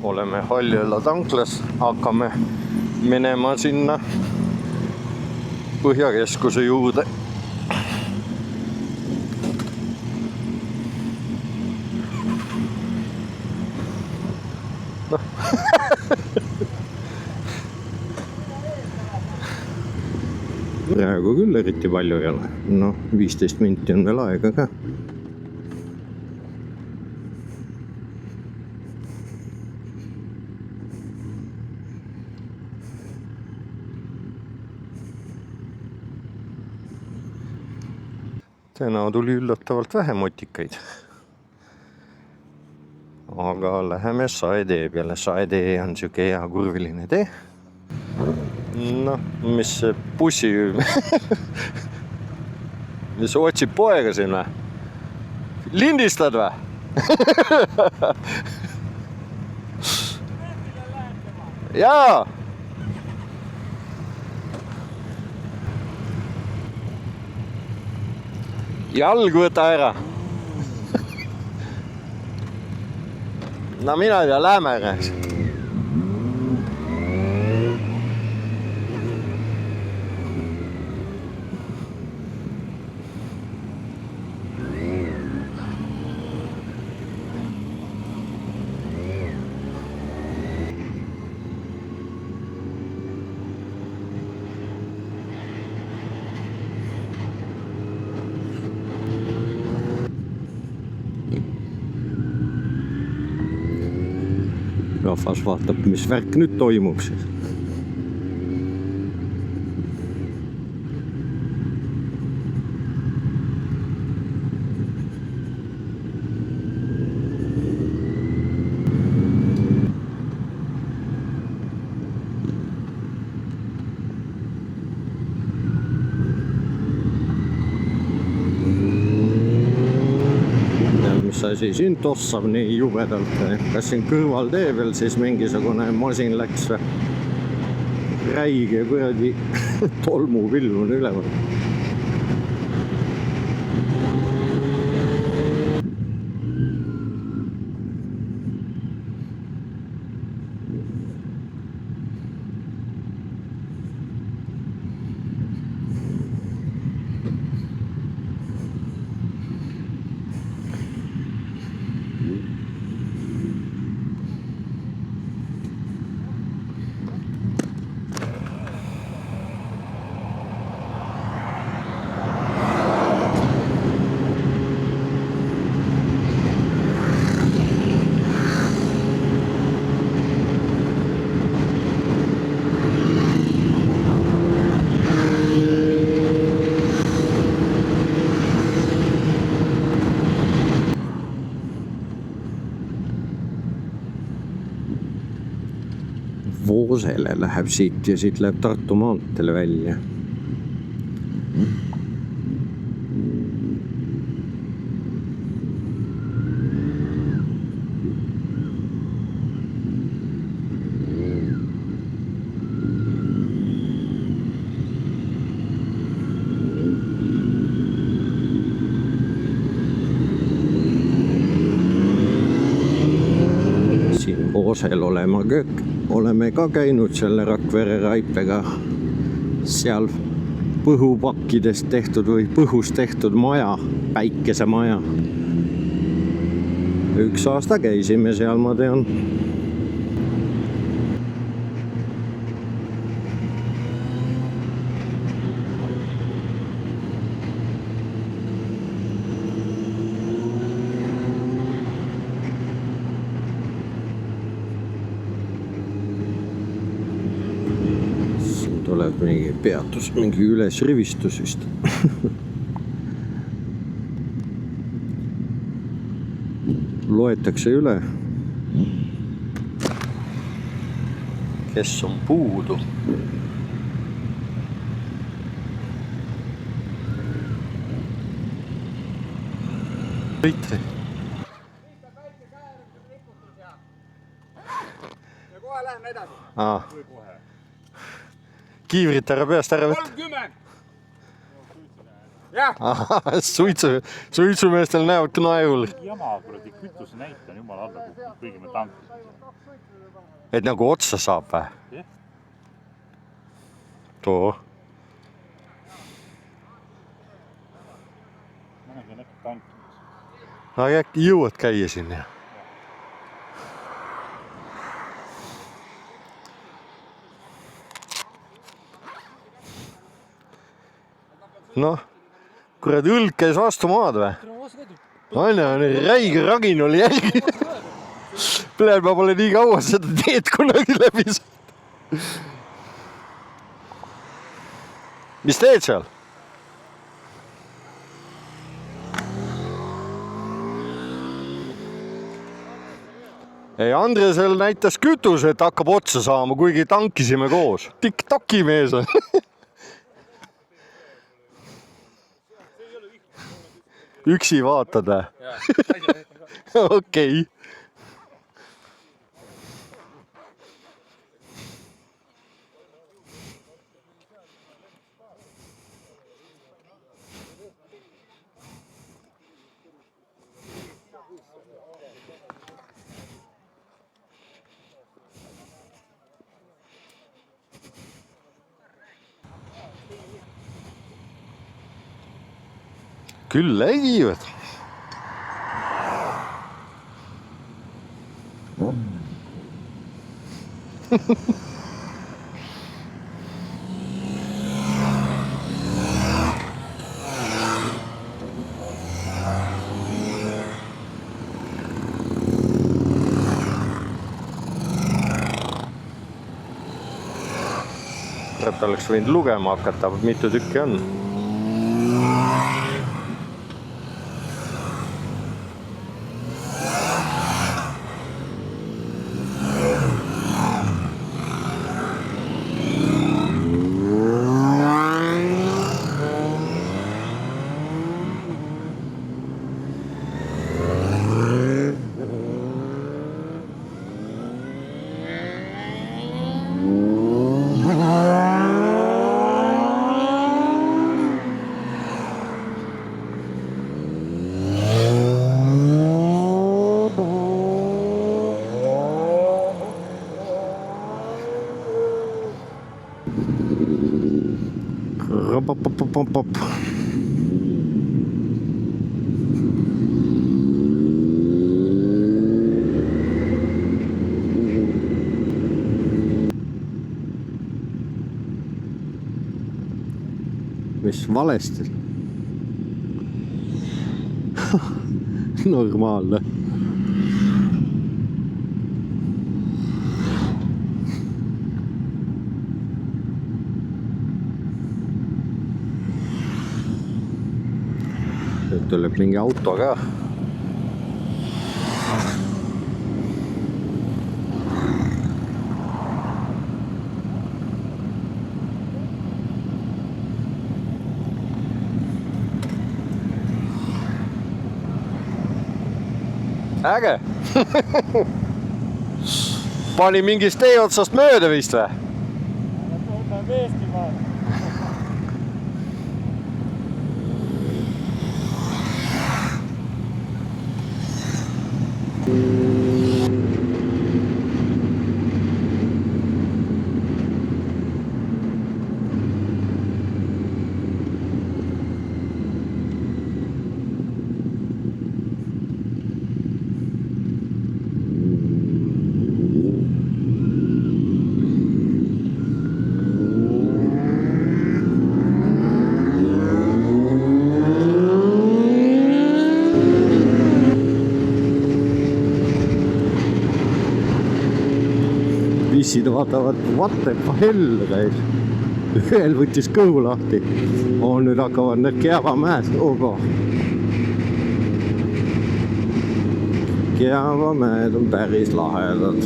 oleme Haljala tanklas, hakkame minema sinna Põhjakeskuse juurde. Praegu küll eriti palju ei ole. 15 minti on veel aega ka. Täna tuli üllatavalt vähe motikaid. Aga läheme Saetee peale. Saetee on siuke hea kurviline tee. Mis see bussi... mis otsib poega siin või? Lindistad või? Jaa! Jalg võta ära. No mina ei tea, lähme rääks. Rahvas vaatab, mis värk nüüd toimub siis. Mis asi siin tossab nii jubedalt? Kas siin kõrval tee veel siis mingisugune masin läks või? Räige kuradi tolmupilv on üleval. Voosele läheb siit ja siit läheb Tartu maanteele välja. Siin Voosel oleme ka käinud selle Rakvere Raipega seal põhupakkidest tehtud või põhust tehtud maja, päikesemaja. Üks aasta käisime seal, ma tean. Tuleb mingi peatus, mingi ülesrivistus vist. Loetakse üle, kes on puudu. Võitri. Ja kohe lähme edasi. Kiivrit ära peast ära võtta. 30! Jah. Suitsumeestel näevad ka naerul. Jama, kuradi kütuse näit on jumala alla kõigi me tankid. Et nagu otsa saab või? Jah. Too. Ma nägin äkki tankimas. Aga äkki jõuad käia sinna? Noh, kuradi õlg käis vastu maad või? Aina, räige ragin oli järgi. Pleel, ma pole nii kaua seda teed kunagi läbi saanud. Mis teed seal? Ei, Andresel näitas kütus, et hakkab otsa saama, kuigi tankisime koos. TikToki mees on. Üksi vaatad või? Okei. Küll lägivad. Et oleks võinud lugema hakata, mitu tükki on. Pop. Mis valesti? Normaalne. Nüüd tuleb mingi auto ka. Äge! Pani mingist tee otsast mööda vist või? Võtame veesti maad. Vissid vaatavad, what the hell käis. Ühel võttis kõhu lahti. Nüüd hakkavad need Keavamäed. Oga. Keavamäed on päris lahedad.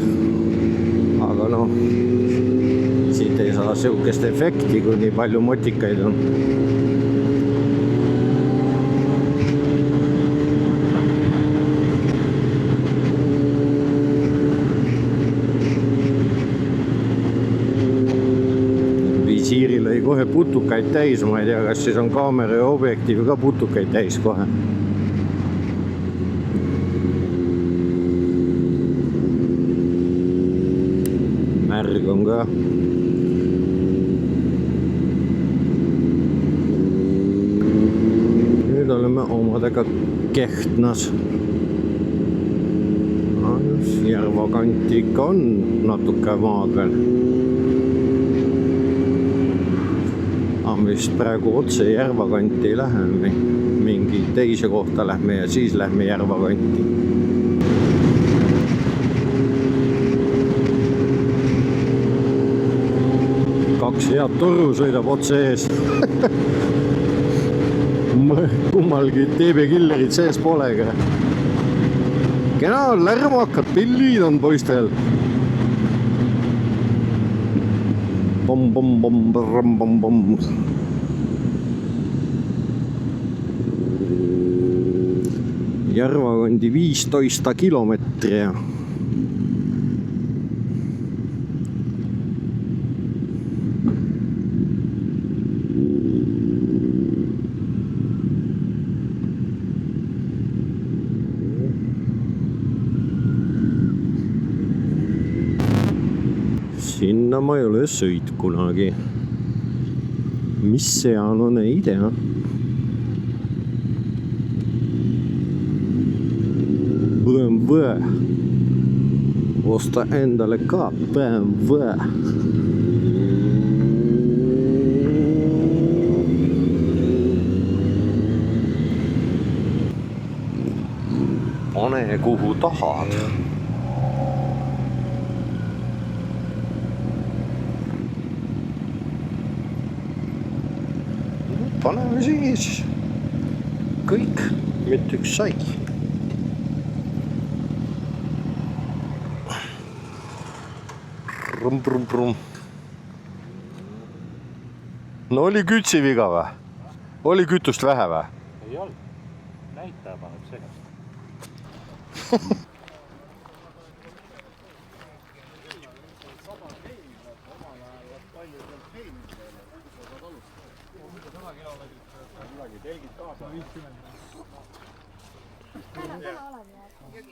Aga noh, siit ei saa sihukest efekti, kui nii palju motikaid on. kohe putukaid täis, ma ei tea, kas siis on kaamera ja objektiiv ka putukaid täis kohe. Märg on ka. Nüüd oleme omadega Kehtnas. Järva kanti ikka on natuke maad veel. Vist praegu otse järva kanti ei lähe, mingi teise kohta lähme ja siis lähme järva kanti. Kaks head toru sõidab otse ees. Kummalgi TB-killerid sees polega. Kena on lärmakad pillid on poistel. Bom, bom, bom, bom, bom, bom. Järvakandi 15 kilomeetri. Sinna ma ei ole sõit kunagi. Mis seal on, ei tea. BMW. Osta endale ka BMW. Pane kuhu tahad. Paneme siis kõik, mitte üks sai. Brum, brum, brum. No oli kütsi viga või? Oli kütust vähe või? Ei olnud. Näitaja paneb segast.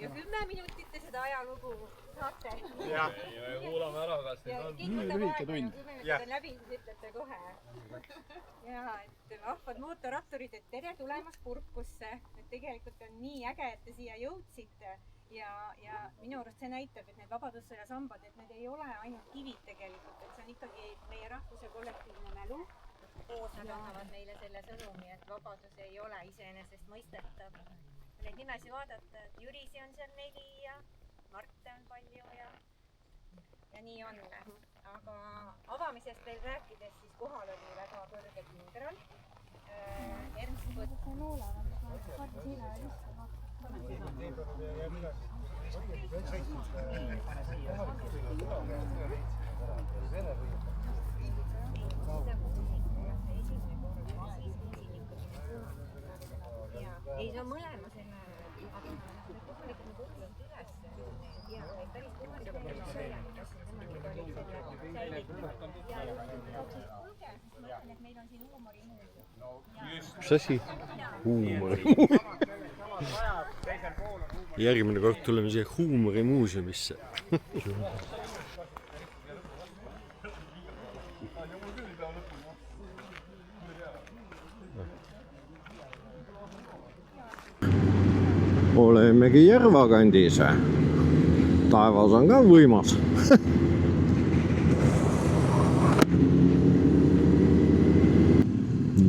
Ja 10 minutit te seda ajalugu saate. Ja kuulame ära, kas teil on lühike tund. Ja läbi ütlete kohe. Ja, et vahvad mootorratturid, et tere tulemast Purkusse. Et tegelikult on nii äge, et te siia jõudsite. Ja minu arust see näitab, et need vabadussõja sambad, et need ei ole ainult kivid tegelikult, et see on ikkagi meie rahvuse kollektiivne mälu. Koos nad annavad meile selle sõnumi, et vabadus ei ole iseenesest mõistetav. Neid nimesi vaadata, et Jürisi on seal 4 ja Marte on palju ja nii on. Aga avamisest veel rääkides, siis kohal oli väga kõrge kindral. Ernst Võtt. Ei, see on mõlema selle, aga kohalikud on kurvanud üles ja neid päris kohalikud on sõjakas, nemad olid selle säilinud. Ja kuulge, mõtlen, et meil on siin huumorimuuseum. Mis asi? Huumorimuuseum. Järgmine kord tuleme siia huumorimuuseumisse. Olemegi Järvakandis. Taevas on ka võimas.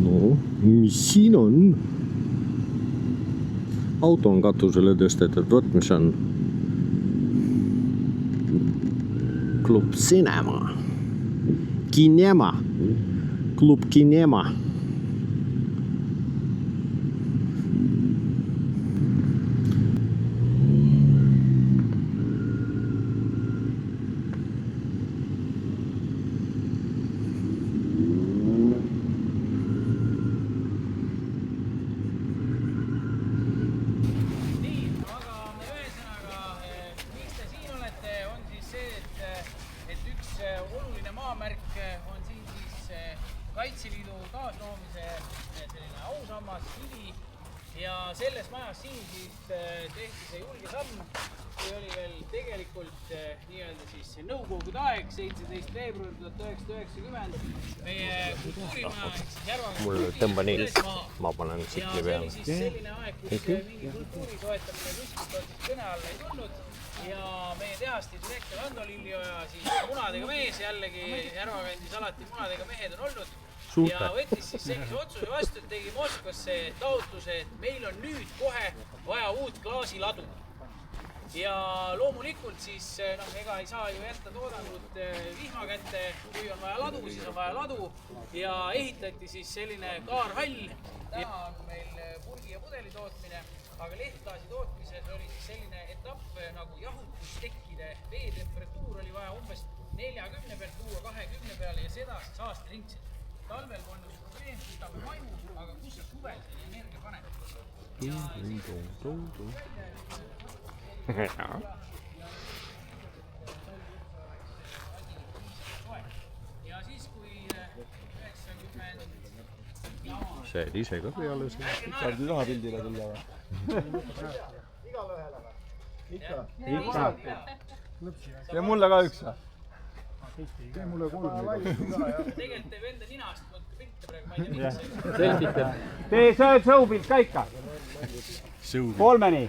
No, mis siin on? Auto on katusele tõstetud, võt mis on. Klub Cinema. Kinema. Klub Kinema. Kaitseliidu taasloomise selline ausammas, kivi ja selles majas siin siis tehti see julge samm, kui oli veel tegelikult nii-öelda siis nõukogude aeg, 17. veebruar 1990, meie kultuurimaja ehk siis Järvaga mul tõmba nii, ma panen tsikli peale. Ja see oli siis selline aeg, kus mingi kultuuri toetamine kuskilt on siis kõne alla ei tulnud ja meie tehasti direktor Ando Lillioja siis munadega mees, jällegi Järvakandis alati munadega mehed on olnud ja võttis siis sellise otsuse vastu, et tegi Moskvasse taotluse, et meil on nüüd kohe vaja uut klaasiladu. Ja loomulikult siis ega ei saa ju jätta toodangut vihma kätte, kui on vaja ladu, siis on vaja ladu ja ehitati siis selline kaarhall. Täna on meil purgi ja pudeli tootmine, aga lehtgaasi tootmises oli siis selline etapp nagu jahutustekkide veetemperatuur oli vaja umbes 40 pealt tuua 20 peale ja seda siis aastaringselt. Talvel on probleem, kütame maju, aga kus sa suvel selle energia paneb? Ja siis kui 90 see oli ise ka peale see. Saad taha pildile tulla või? Ikka. Ja mulle ka üks või? Tee mulle 3. tegelikult teeb enda ninast pilte praegu, ma ei tea miks. Selgitab. Tee see sõupilt ka ikka. Kolmeni.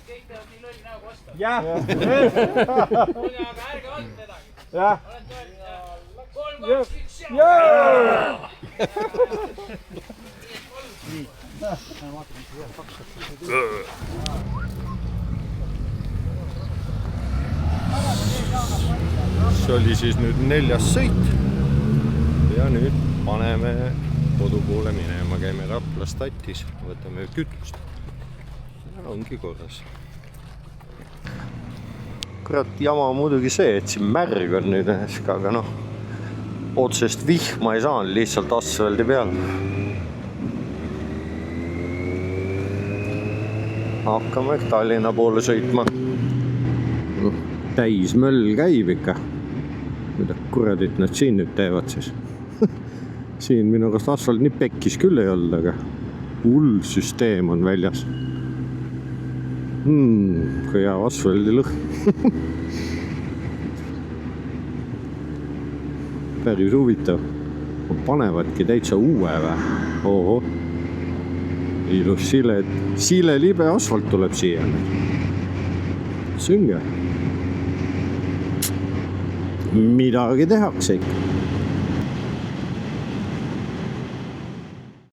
Kõik teevad nii lolli näoga vastu. Jah. Kuulge, aga ärge alt edagi. Jah. Olen toel. 3, 2, 1, see oli siis nüüd 4. sõit ja nüüd paneme kodu poole minema, käime Raplas Tatis, võtame kütust ja ongi korras. Kurat, jama on muidugi see, et siin märg on nüüd aga otsest vihma ei saanud, lihtsalt asfaldi peal. Hakkame Tallinna poole sõitma. Täis möll käib ikka. Mida kuradit nad siin nüüd teevad siis? Siin minu käest asfalt nii pekkis küll ei olnud, aga hull süsteem on väljas. Kui hea asfaldi lõhn. Päris huvitav. Panevadki täitsa uue või? Oho. Ilus sile libe asfalt tuleb siia. Sünge. Midagi tehakse ikka.